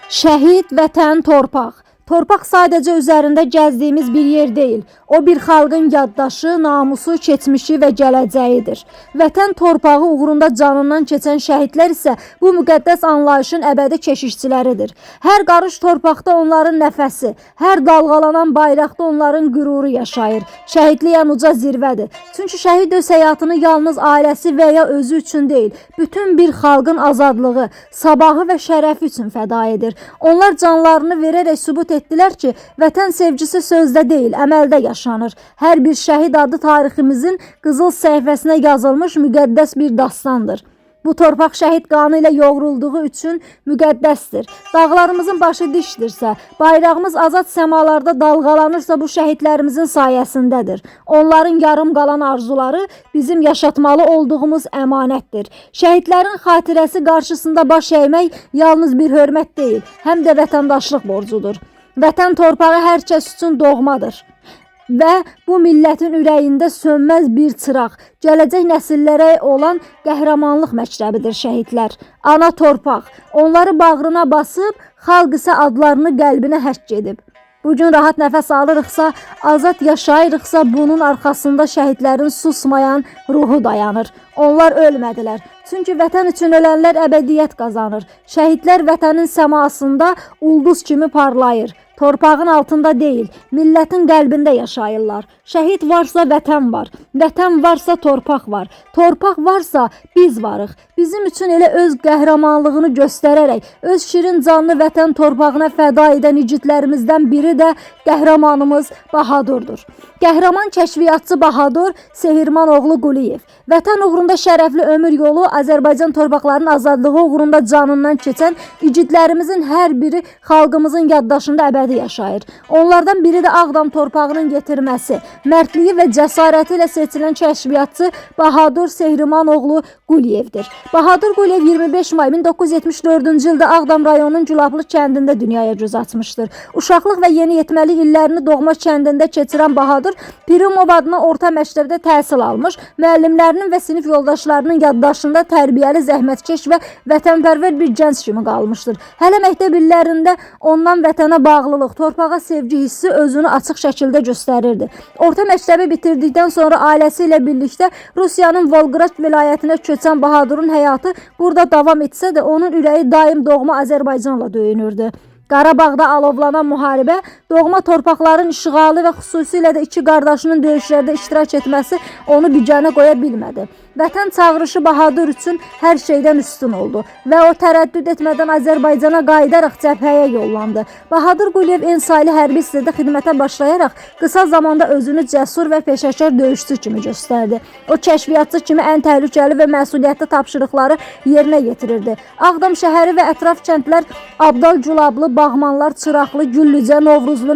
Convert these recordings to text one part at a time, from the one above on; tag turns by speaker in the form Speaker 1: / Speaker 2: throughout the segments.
Speaker 1: Şəhid, vətən, torpaq. Torpaq sadəcə üzərində gəzdiyimiz bir yer deyil. O bir xalqın yaddaşı, namusu, keçmişi və gələcəyidir. Vətən torpağı uğrunda canından keçən şəhidlər isə bu müqəddəs anlayışın əbədi keşişçiləridir. Hər qarış torpaqda onların nəfəsi, hər dalğalanan bayraqda onların qüruru yaşayır. Şəhidlik ən uca zirvədir. Çünki şəhid öz həyatını yalnız ailəsi və ya özü üçün deyil, bütün bir xalqın azadlığı, sabahı və şərəfi üçün fəda edir. Onlar canlarını verərək sübut etdilər ki, vətən sevgisi sözdə deyil, əməldə yaşanır. Hər bir şəhid adı tariximizin qızıl səhifəsinə yazılmış müqəddəs bir dastandır. Bu torpaq şəhid qanı ilə yoğrulduğu üçün müqəddəsdir. Dağlarımızın başı dişdirsə, bayrağımız azad səmalarda dalğalanırsa bu şəhidlərimizin sayəsindədir. Onların yarım qalan arzuları bizim yaşatmalı olduğumuz əmanətdir. Şəhidlərin xatirəsi qarşısında baş əymək yalnız bir hörmət deyil, həm də vətəndaşlıq borcudur. Vətən torpağı hər kəs üçün doğmadır. Və bu millətin ürəyində sönməz bir çıraq, gələcək nəsillərə olan qəhrəmanlıq məktəbidir şəhidlər. Ana torpaq, onları bağrına basıb, xalq isə adlarını qəlbinə həkk edib. Bugün rahat nəfəs alırıqsa, azad yaşayırıqsa, bunun arxasında şəhidlərin susmayan ruhu dayanır. Onlar ölmədilər. Çünki vətən üçün ölənlər əbədiyyət qazanır. Şəhidlər vətənin səmasında ulduz kimi parlayır. Torpağın altında deyil, millətin qəlbində yaşayırlar. Şəhid varsa vətən var, vətən varsa torpaq var, torpaq varsa biz varıq. Bizim üçün elə öz qəhrəmanlığını göstərərək, öz şirin canlı vətən torpağına fəda edən igidlərimizdən biri də qəhrəmanımız Bahadurdur. Qəhrəman kəşfiyyatçı Bahadur Sehirmanoğlu Quliyev. Vətən uğrunda şərəfli ömür yolu, Azərbaycan torpaqlarının azadlığı uğrunda canından keçən igidlərimizin hər biri xalqımızın yaddaşında əbədi yaşayır. Onlardan biri də Ağdam torpağının getirməsi, mərdliyi və cəsarəti ilə seçilən kəşfiyyatçı Bahadur Sehirmanoğlu Quliyevdir. Bahadur Quliyev 25 may 1974-cü ildə Ağdam rayonunun Gülablı kəndində dünyaya göz açmışdır. Uşaqlıq və yeniyetməlik illərini doğma kəndində keçirən Bahadur Pirimov adına orta məktəbdə təhsil almış, müəllimlərinin və sinif yoldaşlarının yaddaşında tərbiyəli, zəhmətkeş və vətənpərvər bir gənc kimi qalmışdır. Hələ məktəb illərində ondan vətənə bağlılıq, torpağa sevgi hissi özünü açıq şəkildə göstərirdi. Orta məktəbi bitirdikdən sonra ailəsi ilə birlikdə Rusiyanın Volqrad vilayətinə köçən Bahadurun həyatı burada davam etsə də onun ürəyi daim doğma Azərbaycanla döyünürdü. Qarabağda alovlanan müharibə, doğma torpaqların işğalı və xüsusilə də iki qardaşının döyüşlərdə iştirak etməsi onu biganə qoya bilmədi. Vətən çağırışı Bahadur üçün hər şeydən üstün oldu və o tərəddüd etmədən Azərbaycana qayıdaraq cəbhəyə yollandı. Bahadur Quliyev ensaili hərbi hissədə xidmətə başlayaraq qısa zamanda özünü cəsur və peşəkar döyüşçü kimi göstərdi. O kəşfiyyatçı kimi ən təhlükəli və məsuliyyətli tapşırıqları yerinə yetirirdi. Ağdam şəhəri və ətraf kəndlər Abdal Gülablı, Bağmanlar, Çıraqlı, Güllücə, Novruzlu,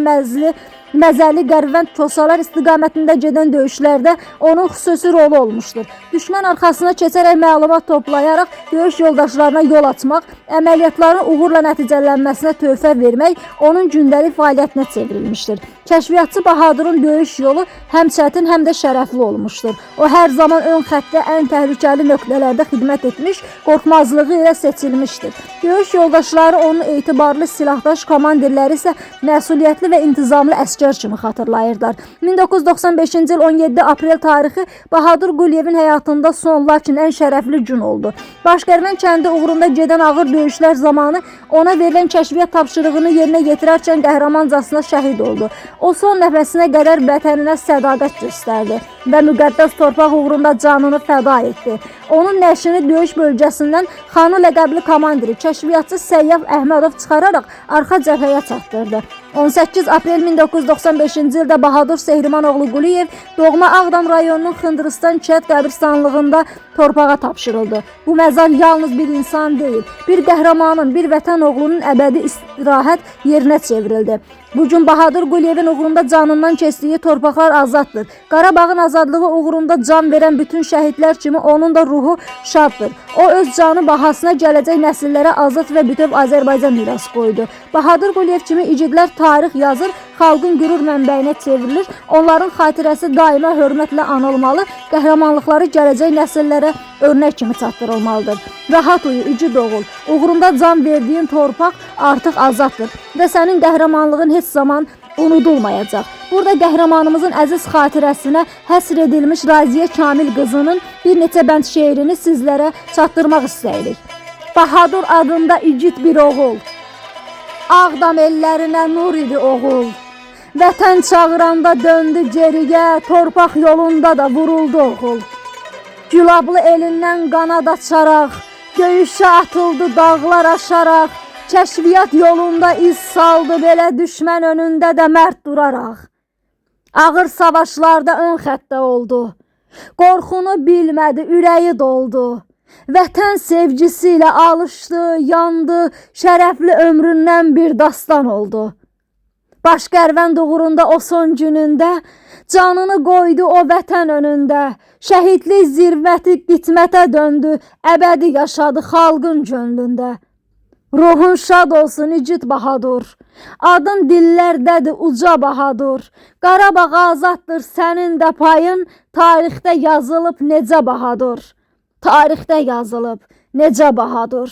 Speaker 1: Məzəli, Qərvənd, Kosalar istiqamətində gedən döyüşlərdə onun xüsusi rolu olmuşdur. Düşmən arxasına keçərək məlumat toplayaraq döyüş yoldaşlarına yol açmaq, əməliyyatların uğurla nəticələnməsinə töhfə vermək onun gündəlik fəaliyyətinə çevrilmişdir. Kəşfiyyatçı Bahadurun döyüş yolu həm çətin, həm də şərəfli olmuşdur. O hər zaman ön xəttdə ən təhlükəli nöqtələrdə xidmət etmiş, qorxmazlığı ilə seçilmişdir. Döyüş yoldaşları onun etibarlı silahdaş, komandirləri isə məsuliyyətli və intizamlı əskər kimi xatırlayırlar. 1995-ci il 17 aprel tarixi Bahadur Quliyevin həyatında son, lakin ən şərəfli gün oldu. Başqərvən kəndi uğrunda gedən ağır döyüşlər zamanı ona verilən kəşfiyyat tapşırığını yerinə yetirərkən qəhrəmancasına şəhid oldu. O son nəfəsinə qədər vətəninə sədaqət göstərdi və müqəddəs torpaq uğrunda canını fəda etdi. Onun nəşini döyüş bölgəsindən xanı ləqəbli komandiri, kəşfiyyatçı Səyyaf Əhmədov çıxararaq arxa cəbhəyə çatdırdı. 18 aprel 1995-ci ildə Bahadur Sehirmanoğlu Quliyev doğma Ağdam rayonunun Xındırıstan kənd qəbirstanlığında torpağa tapşırıldı. Bu məzar yalnız bir insan deyil, bir qəhrəmanın, bir vətən oğlunun əbədi istirahət yerinə çevrildi. Bugün Bahadur Quliyevin uğrunda canından keçdiyi torpaqlar azaddır. Qarabağın azadlığı uğrunda can verən bütün şəhidlər kimi onun da ruhu ruhu şaddır. O öz canı bahasına gələcək nəsillərə azad və bütöv Azərbaycan miras qoydu. Bahadur Quliyev kimi igidlər tarix yazır, xalqın qürur mənbəyinə çevrilir. Onların xatirəsi daima hörmətlə anılmalı, qəhrəmanlıqları gələcək nəsillərə örnək kimi çatdırılmalıdır. Rahat uyu, igid oğul. Uğrunda can verdiyin torpaq artıq azaddır və sənin qəhrəmanlığın heç zaman unudulmayacaq. Burada qəhrəmanımızın əziz xatirəsinə həsr edilmiş Raziyə Kamil qızının bir neçə bənd şeirini sizlərə çatdırmaq istəyirik. Bahadur adında igid bir oğul, Ağdam ellərinə nur idi oğul. Vətən çağıranda döndü geriyə, torpaq yolunda da vuruldu oğul. Gülablı elindən qanad açaraq, döyüşə atıldı dağlar aşaraq, kəşfiyyat yolunda iz saldı belə düşmən önündə də mərd duraraq. Ağır savaşlarda ön xəttə oldu, qorxunu bilmədi, ürəyi doldu. Vətən sevgisi ilə alışdı, yandı, şərəfli ömründən bir dastan oldu. Başqərvənd uğrunda o son günündə, canını qoydu o vətən önündə. Şəhidlik zirvəti qitmətə döndü, əbədi yaşadı xalqın gönlündə. Ruhun şad olsun igid Bahadur, adın dillərdədir uca Bahadur. Qarabağ azaddır sənin də payın, tarixdə yazılıb necə Bahadur. Tarixdə yazılıb necə Bahadur.